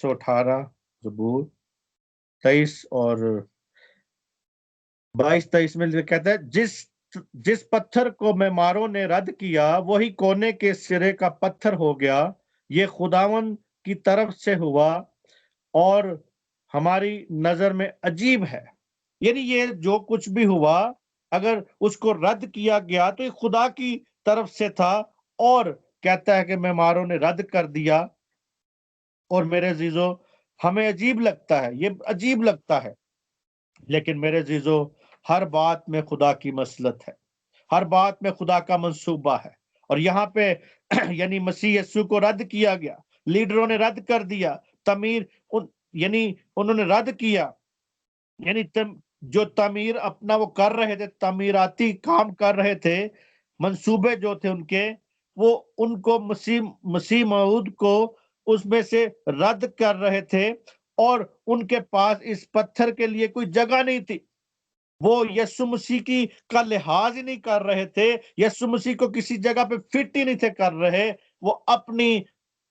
118 زبور 23 اور 22-23 میں کہتا ہے جس پتھر کو معماروں نے رد کیا وہی کونے کے سرے کا پتھر ہو گیا، یہ خداوند کی طرف سے ہوا اور ہماری نظر میں عجیب ہے۔ یعنی یہ جو کچھ بھی ہوا اگر اس کو رد کیا گیا تو یہ خدا کی طرف سے تھا، اور کہتا ہے کہ معماروں نے رد کر دیا۔ اور میرے عزیزو ہمیں عجیب لگتا ہے، یہ عجیب لگتا ہے، لیکن میرے عزیزو ہر بات میں خدا کی مصلحت ہے، ہر بات میں خدا کا منصوبہ ہے۔ اور یہاں پہ یعنی مسیح یسوع کو رد کیا گیا، لیڈروں نے رد کر دیا، یعنی انہوں نے رد کیا، یعنی جو تعمیر اپنا وہ کر رہے تھے، تعمیراتی کام کر رہے تھے، منصوبے جو تھے ان کے، وہ ان کو مسیح موعود کو اس میں سے رد کر رہے تھے، اور ان کے پاس اس پتھر کے لیے کوئی جگہ نہیں تھی۔ وہ یسوع مسیح کی کا لحاظ ہی نہیں کر رہے تھے، یسوع مسیح کو کسی جگہ پہ فٹ ہی نہیں تھے کر رہے، وہ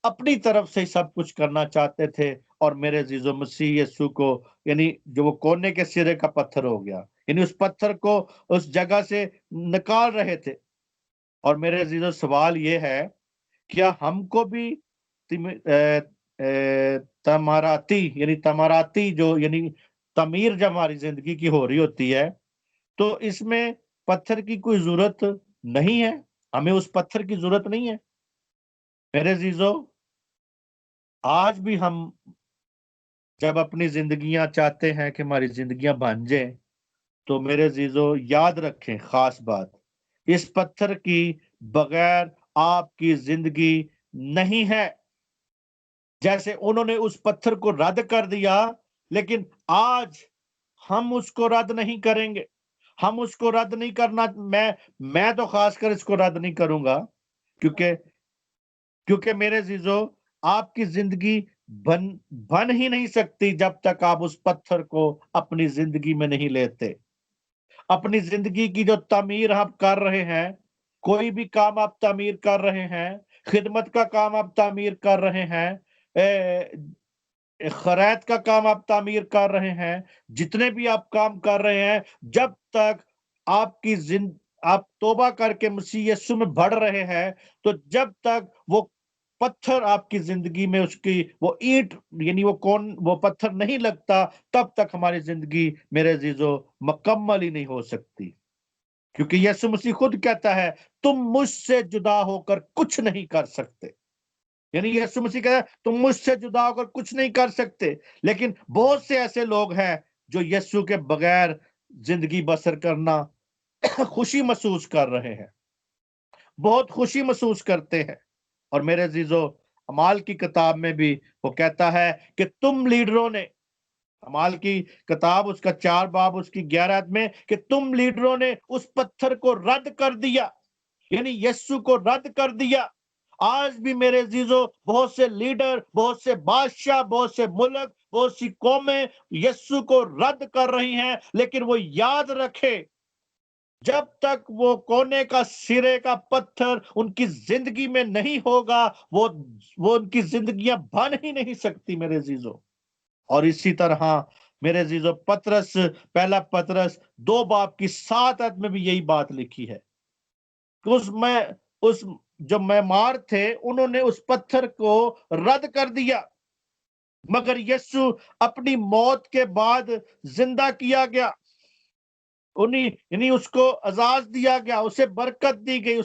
اپنی طرف سے سب کچھ کرنا چاہتے تھے۔ اور میرے عزیزو مسیح یسوع کو یعنی جو وہ کونے کے سرے کا پتھر ہو گیا، یعنی اس پتھر کو اس جگہ سے نکال رہے تھے۔ اور میرے عزیزو سوال یہ ہے، کیا ہم کو بھی تماراتی جو یعنی تعمیر جب ہماری زندگی کی ہو رہی ہوتی ہے تو اس میں پتھر کی کوئی ضرورت نہیں ہے؟ ہمیں اس پتھر کی ضرورت نہیں ہے؟ میرے عزیزو آج بھی ہم جب اپنی زندگیاں چاہتے ہیں کہ ہماری زندگیاں بن جائیں تو میرے عزیزو یاد رکھیں خاص بات، اس پتھر کی بغیر آپ کی زندگی نہیں ہے۔ جیسے انہوں نے اس پتھر کو رد کر دیا، لیکن آج ہم اس کو رد نہیں کریں گے، ہم اس کو رد نہیں کرنا، میں تو خاص کر اس کو رد نہیں کروں گا، کیونکہ میرے عزیزو آپ کی زندگی بن ہی نہیں سکتی جب تک آپ اس پتھر کو اپنی زندگی میں نہیں لیتے۔ اپنی زندگی کی جو تعمیر آپ کر رہے ہیں، کوئی بھی کام آپ تعمیر کر رہے ہیں، خدمت کا کام آپ تعمیر کر رہے ہیں، خیرات کا کام آپ تعمیر کر رہے ہیں، جتنے بھی آپ کام کر رہے ہیں، جب تک آپ توبہ کر کے مسیح یسوع میں بڑھ رہے ہیں، تو جب تک وہ پتھر آپ کی زندگی میں اس کی وہ اینٹ یعنی وہ پتھر نہیں لگتا، تب تک ہماری زندگی میرے عزیزو مکمل ہی نہیں ہو سکتی۔ کیونکہ یسوع مسیح خود کہتا ہے تم مجھ سے جدا ہو کر کچھ نہیں کر سکتے، یعنی یسوع مسیح کہتا ہے تم مجھ سے جدا ہو کر کچھ نہیں کر سکتے۔ لیکن بہت سے ایسے لوگ ہیں جو یسوع کے بغیر زندگی بسر کرنا خوشی محسوس کر رہے ہیں، بہت خوشی محسوس کرتے ہیں۔ اور میرے عزیزو اعمال کی کتاب میں بھی وہ کہتا ہے کہ تم لیڈروں نے، اعمال کی کتاب اس کا 4 باب اس کی 11 میں، کہ تم لیڈروں نے اس پتھر کو رد کر دیا، یعنی یسوع کو رد کر دیا۔ آج بھی میرے عزیزو بہت سے لیڈر، بہت سے بادشاہ، بہت سے ملک، بہت سی قومیں یسوع کو رد کر رہی ہیں، لیکن وہ یاد رکھے جب تک وہ کونے کا سرے کا پتھر ان کی زندگی میں نہیں ہوگا، وہ ان کی زندگیاں بن ہی نہیں سکتی میرے عزیزو۔ اور اسی طرح میرے عزیزو پہلا پطرس 2 باب کی 7 میں بھی یہی بات لکھی ہے، اس جو معمار تھے انہوں نے اس پتھر کو رد کر دیا، مگر یسوع اپنی موت کے بعد زندہ کیا گیا، یعنی اس کو اعزاز دیا گیا، اسے برکت دی گئی،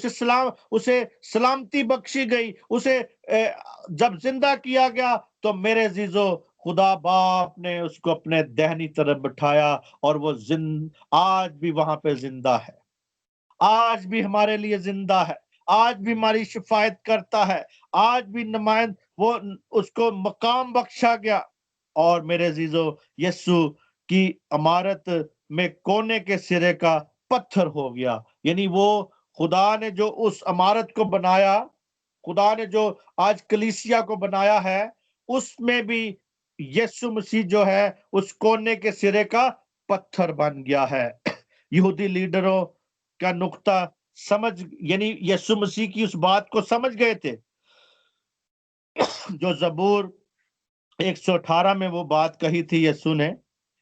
اسے سلامتی بخشی گئی، اسے جب زندہ کیا گیا تو میرے عزیزو خدا باپ نے اس کو اپنے دہنی طرف بٹھایا، اور وہ آج بھی وہاں پہ زندہ ہے، آج بھی ہمارے لیے زندہ ہے، آج بھی ہماری شفاعت کرتا ہے، آج بھی وہ اس کو مقام بخشا گیا۔ اور میرے عزیزو یسوع کی عمارت میں کونے کے سرے کا پتھر ہو گیا، یعنی وہ خدا نے جو اس عمارت کو بنایا، خدا نے جو آج کلیسیا کو بنایا ہے، اس میں بھی یسوع مسیح جو ہے اس کونے کے سرے کا پتھر بن گیا ہے۔ یہودی لیڈروں کا نقطہ یعنی یسوع مسیح کی اس بات کو سمجھ گئے تھے جو زبور 118 में वो बात कही थी यीशु ने,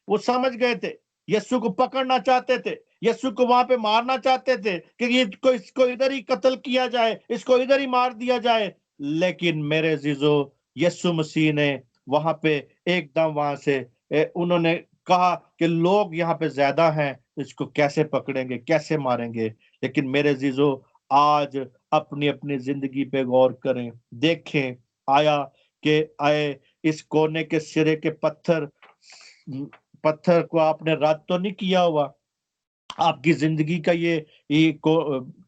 वो समझ गए थे, यीशु को पकड़ना चाहते थे, यीशु को वहां पे मारना चाहते थे कि ये इसको इधर ही कत्ल किया जाए, इसको इधर ही मार दिया जाए। लेकिन मेरे जीजो, यीशु मसीह ने वहां पे एकदम वहां से उन्होंने कहा कि लोग यहाँ पे ज्यादा हैं, इसको कैसे पकड़ेंगे, कैसे मारेंगे। लेकिन मेरे जीजो, आज अपनी अपनी जिंदगी पे गौर करें, देखें, आया कि आए इस कोने के सिरे के पत्थर को आपने रद्द तो नहीं किया हुआ। आपकी जिंदगी का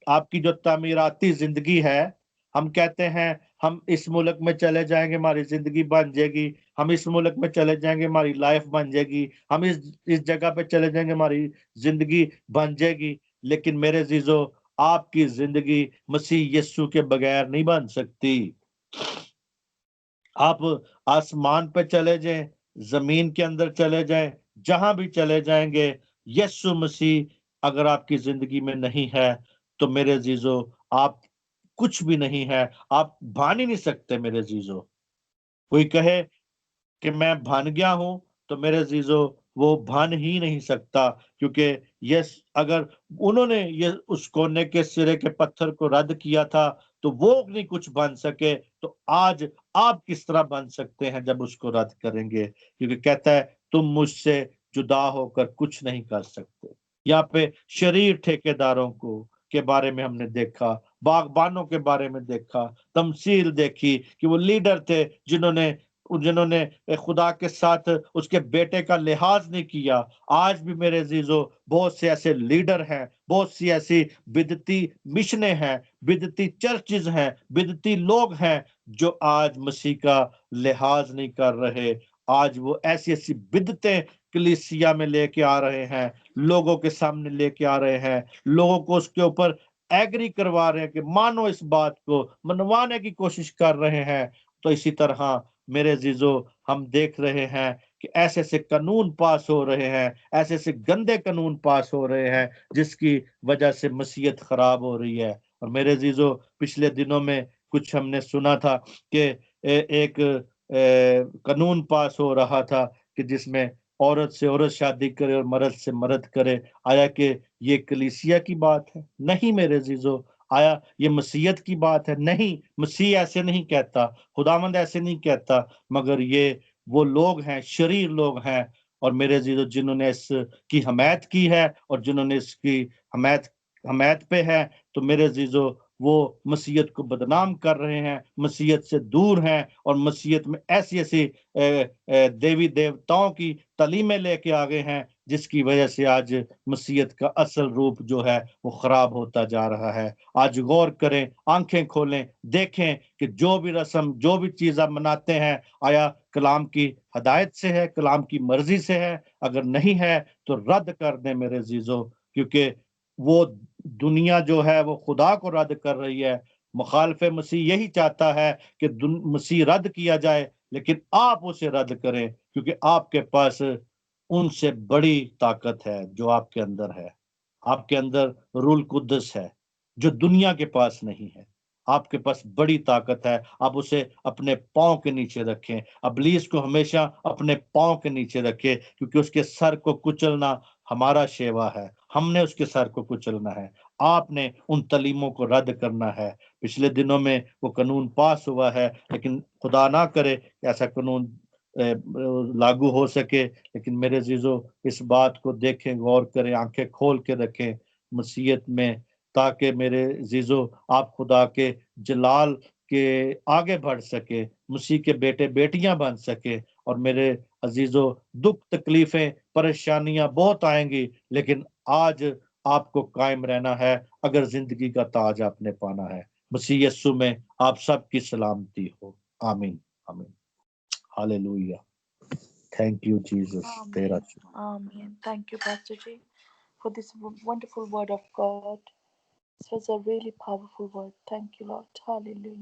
आपकी जो तामीराती जिंदगी है, हम कहते हैं हम इस मुल्क में चले जाएंगे, हमारी जिंदगी बन जाएगी, हम इस मुल्क में चले जाएंगे, हमारी लाइफ बन जाएगी, हम इस जगह पे चले जाएंगे, हमारी जिंदगी बन जाएगी। लेकिन मेरे जीजो, आपकी जिंदगी मसीह यीशु के बगैर नहीं बन सकती। आप आसमान पे चले जाएं, जमीन के अंदर चले जाएं, जहां भी चले जाएंगे, यीशु मसीह अगर आपकी जिंदगी में नहीं है तो मेरे जीजो, आप कुछ भी नहीं है, आप भान ही नहीं सकते मेरे जीजो। कोई कहे कि मैं भान गया हूं, तो मेरे जीजो वो भान ही नहीं सकता, क्योंकि यस अगर उन्होंने ये उस कोने के सिरे के पत्थर को रद्द किया था तो वो नहीं कुछ बन सके, तो आज आप किस तरह बन सकते हैं जब उसको रद्द करेंगे? क्योंकि कहता है तुम मुझसे जुदा होकर कुछ नहीं कर सकते। यहाँ पे शरीर ठेकेदारों को के बारे में हमने देखा, बागबानों के बारे में देखा, तमसील देखी कि वो लीडर थे जिन्होंने जिन्होंने खुदा के साथ उसके बेटे का लिहाज नहीं किया। आज भी मेरे अजीजों, बहुत से ऐसे लीडर हैं, बहुत सी ऐसी बिदती मिशनें हैं, बिदती चर्चेज हैं, बिदती लोग हैं जो आज मसीह का लिहाज नहीं कर रहे। आज वो ऐसी ऐसी बिदतें कलीसिया में लेके आ रहे हैं, लोगों के सामने लेके आ रहे हैं, लोगों को उसके ऊपर एग्री करवा रहे हैं कि मानो इस बात को, मनवाने की कोशिश कर रहे हैं। तो इसी तरह मेरे जीजो, हम देख रहे हैं कि ऐसे ऐसे कानून पास हो रहे हैं, ऐसे ऐसे गंदे कानून पास हो रहे हैं जिसकी वजह से मसीहत खराब हो रही है। और मेरे जीजो, पिछले दिनों में कुछ हमने सुना था कि एक कानून पास हो रहा था कि जिसमें औरत से औरत शादी करे और मर्द से मर्द करे। आया कि ये कलीसिया की बात है? नहीं मेरे जीजो। आया ये मसीहत की बात है? नहीं, मसीह ऐसे नहीं कहता, खुदावंद ऐसे नहीं कहता। मगर ये वो लोग हैं, शरीर लोग हैं, और मेरे अजीजों, जिन्होंने इसकी हमायत की है और जिन्होंने इसकी हमायत हमायत पे है, तो मेरे अजीजों, वो मसीहत को बदनाम कर रहे हैं, मसीहत से दूर हैं, और मसीहत में ऐसी ऐसी देवी देवताओं की तालीमें लेके आ गए हैं जिसकी वजह से आज मसीहत का असल रूप जो है वो खराब होता जा रहा है। आज गौर करें, आंखें खोलें, देखें कि जो भी रस्म, जो भी चीज आप मनाते हैं, आया कलाम की हदायत से है, कलाम की मर्जी से है? अगर नहीं है तो रद्द कर दें मेरे अजीजों, क्योंकि वो दुनिया जो है वो खुदा को रद्द कर रही है। मुखालिफ मसीह यही चाहता है कि मसीह रद्द किया जाए, लेकिन आप उसे रद्द करें, क्योंकि आपके पास उनसे बड़ी ताकत है जो आपके अंदर है। आपके अंदर रूल कुद्दस है जो दुनिया के पास नहीं है। आपके पास बड़ी ताकत है, आप उसे अपने पांव के नीचे रखें। इब्लीस को हमेशा अपने पांव के नीचे रखें, क्योंकि उसके सर को कुचलना हमारा सेवा है, हमने उसके सर को कुचलना है। आपने उन तलीमों को रद्द करना है। पिछले दिनों में वो कानून पास हुआ है, लेकिन खुदा ना करे ऐसा कानून लागू हो सके। लेकिन मेरे अजीजों, इस बात को देखें, गौर करें, आंखें खोल के रखें मसीहत में, ताकि मेरे अजीजों, आप खुदा के जलाल के आगे बढ़ सके, मसीह के बेटे बेटियां बन सके। और मेरे अजीजों, दुख तकलीफें परेशानियां बहुत आएंगी, लेकिन आज आपको कायम रहना है अगर जिंदगी का ताज आपने पाना है। मसीह यीशु में आप सबकी सलामती हो। आमीन, आमीन, hallelujah. Thank you, Jesus. Tera Amen. Amen. Thank you, Pastor Ji, for this wonderful word of God. This was a really powerful word. Thank you, Lord. Hallelujah.